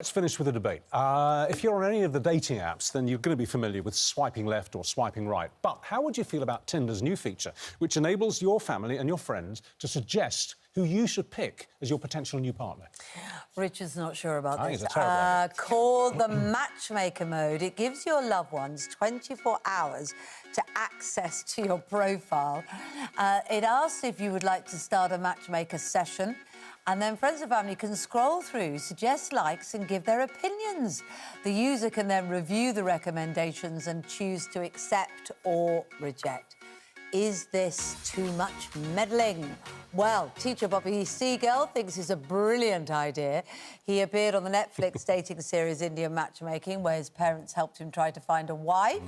Let's finish with a debate. If you're on any of the dating apps, then you're going to be familiar with swiping left or swiping right. But how would you feel about Tinder's new feature, which enables your family and your friends to suggest who you should pick as your potential new partner? Richard's not sure about this. It's a terrible idea. Called the Matchmaker mode. It gives your loved ones 24 hours to access to your profile. It asks if you would like to start a matchmaker session. And then friends and family can scroll through, suggest likes and give their opinions. The user can then review the recommendations and choose to accept or reject. Is this too much meddling? Well, teacher Bobby Seagull thinks it's a brilliant idea. He appeared on the Netflix dating series Indian Matchmaking, where his parents helped him try to find a wife.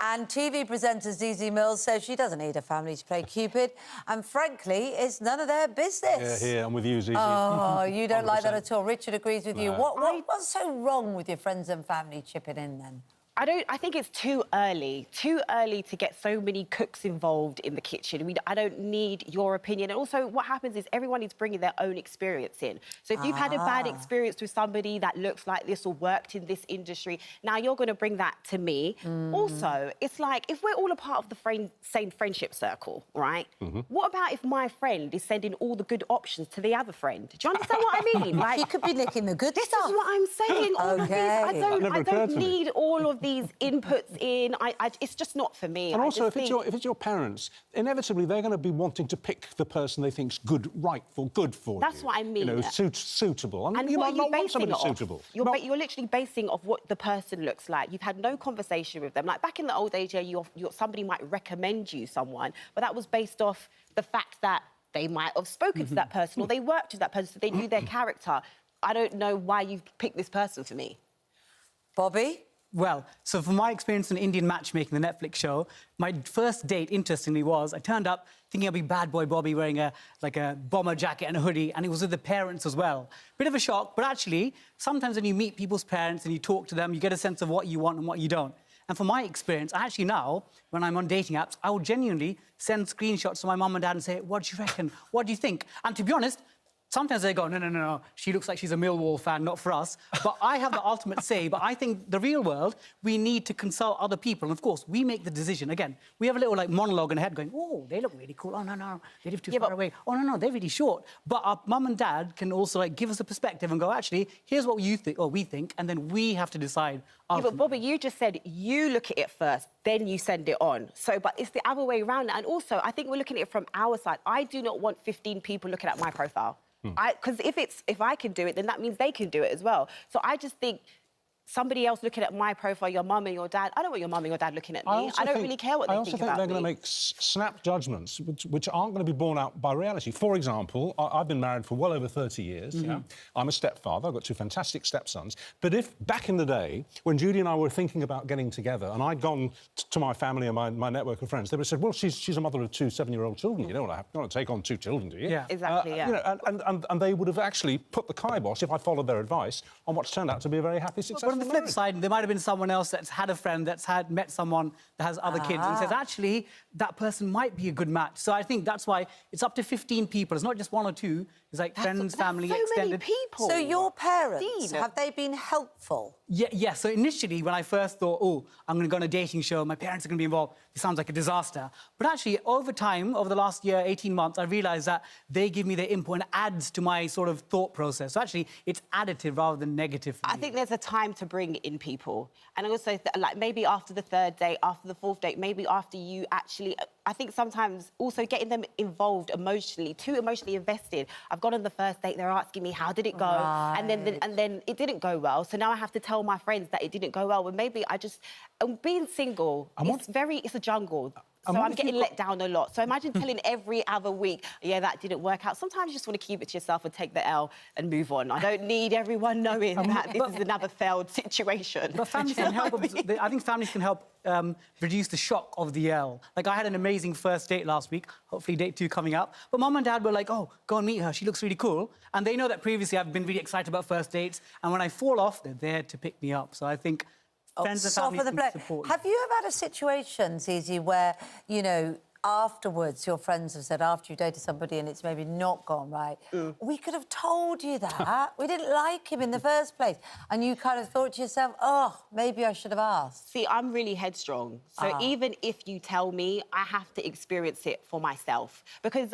And TV presenter Zeze Millz says she doesn't need a family to play Cupid. And frankly, it's none of their business. Yeah, I'm with you, Zeze. Oh, you don't 100%. like that at all. Richard agrees with you. No. What's so wrong with your friends and family chipping in then? I think it's too early to get so many cooks involved in the kitchen. I don't need your opinion. And also what happens is everyone is bringing their own experience in. So if you've had a bad experience with somebody that looks like this or worked in this industry, now you're going to bring that to me. Also, it's like, if we're all a part of the same friendship circle, right? What about if my friend is sending all the good options to the other friend? Do you understand what I mean? Like, you could be nicking the good this stuff. This is what I'm saying. All of these, I don't need all of these inputs in. It's just not for me. And also, if it's your parents, inevitably they're going to be wanting to pick the person they think's good for you. That's what I mean. You know, suitable. And you what might are you not want somebody basing it suitable. off? You're literally basing off what the person looks like. You've had no conversation with them. Like back in the old days, yeah, somebody might recommend you someone, but that was based off the fact that they might have spoken to that person or they worked with that person, so they knew their character. I don't know why you've picked this person for me. Bobby? Well, so from my experience in Indian Matchmaking, the Netflix show, my first date, interestingly, was I turned up thinking I'd be bad boy Bobby wearing a bomber jacket and a hoodie, and it was with the parents as well. Bit of a shock, but actually, sometimes when you meet people's parents and you talk to them, you get a sense of what you want and what you don't. And from my experience, I actually now, when I'm on dating apps, I will genuinely send screenshots to my mum and dad and say, what do you reckon? What do you think? And to be honest, sometimes they go, no, she looks like she's a Millwall fan, not for us. But I have the ultimate say. But I think the real world, we need to consult other people. And, of course, we make the decision. Again, we have a little, monologue in our head going, oh, they look really cool. Oh, no, they live too far away. Oh, no, they're really short. But our mum and dad can also, give us a perspective and go, actually, here's what you think, or we think, and then we have to decide. Yeah, but, Bobby, you just said you look at it first, then you send it on. So, but it's the other way around. And also, I think we're looking at it from our side. I do not want 15 people looking at my profile. Because if I can do it, then that means they can do it as well. So I just think somebody else looking at my profile, your mum and your dad, I don't want your mum and your dad looking at me. I don't really care what they think about me. I also think they're going to make snap judgments which aren't going to be borne out by reality. For example, I've been married for well over 30 years. Yeah? I'm a stepfather. I've got two fantastic stepsons. But if, back in the day, when Judy and I were thinking about getting together, and I'd gone to my family and my network of friends, they would have said, well, she's a mother of two 7-year-old children. You don't want to take on 2 children, do you? Yeah. Exactly, yeah. You know, and they would have actually put the kibosh, if I followed their advice, on what's turned out to be a very happy, successful But on the flip side, there might have been someone else that's had a friend that's met someone that has other kids and says, actually, that person might be a good match. So I think that's why it's up to 15 people. It's not just 1 or 2. It's like friends, family, so extended. Many people. So your parents, have they been helpful? Yeah. So initially, when I first thought, oh, I'm going to go on a dating show, my parents are going to be involved, it sounds like a disaster. But actually, over time, over the last year, 18 months, I realised that they give me their input and adds to my sort of thought process. So actually, it's additive rather than negative for me. I think there's a time to bring in people. And I also, maybe after the 3rd date, after the 4th date, maybe after you actually... I think sometimes also getting them involved emotionally, too emotionally invested. I've gone on the 1st date, they're asking me, how did it go? Right. And then it didn't go well. So now I have to tell my friends that it didn't go well. Well, maybe I just... being single, it's a jungle. So I'm getting let down a lot. So imagine telling every other week, yeah, that didn't work out. Sometimes you just want to keep it to yourself and take the L and move on. I don't need everyone knowing that this is another failed situation. But families can help. I think families can help reduce the shock of the L. Like, I had an amazing first date last week, hopefully date 2 coming up. But Mum and Dad were like, oh, go and meet her, she looks really cool. And they know that previously I've been really excited about first dates. And when I fall off, they're there to pick me up. So I think... friends and family can support you. Have you ever had a situation, Zeze, where, you know, afterwards, your friends have said, after you dated somebody and it's maybe not gone right, we could have told you that. We didn't like him in the first place. And you kind of thought to yourself, oh, maybe I should have asked. See, I'm really headstrong. So even if you tell me, I have to experience it for myself. Because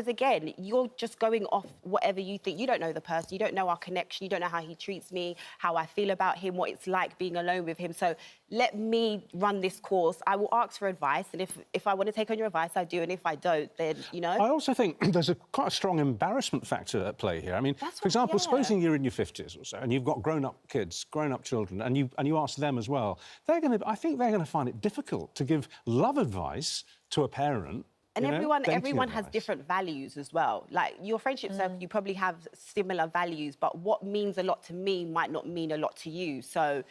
again, you're just going off whatever you think. You don't know the person, you don't know our connection, you don't know how he treats me, how I feel about him, what it's like being alone with him. So let me run this course. I will ask for advice, and if I want to take on your advice, I do, and if I don't, then, you know... I also think there's quite a strong embarrassment factor at play here. I mean, for example, supposing you're in your 50s or so, and you've got grown-up kids, grown-up children, and you ask them as well, I think they're going to find it difficult to give love advice to a parent. And everyone has different values as well. Like, your friendship circle, you probably have similar values, but what means a lot to me might not mean a lot to you. So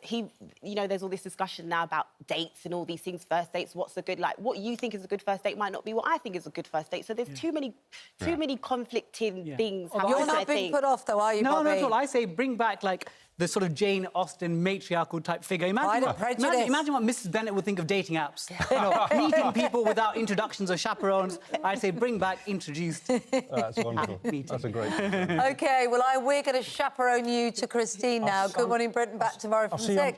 you know, there's all this discussion now about dates and all these things, first dates, what's a good, like, what you think is a good first date might not be what I think is a good first date. So there's too many conflicting things. You're not being put off, though, are you, Bobby? No, not at all. I say bring back, like, the sort of Jane Austen matriarchal type figure. Imagine what Mrs. Bennett would think of dating apps. You know, meeting people without introductions or chaperones. I'd say bring back introduced. That's wonderful. That's a great thing. OK, well, we're going to chaperone you to Christine now. Good morning, Britain. Back tomorrow from 6.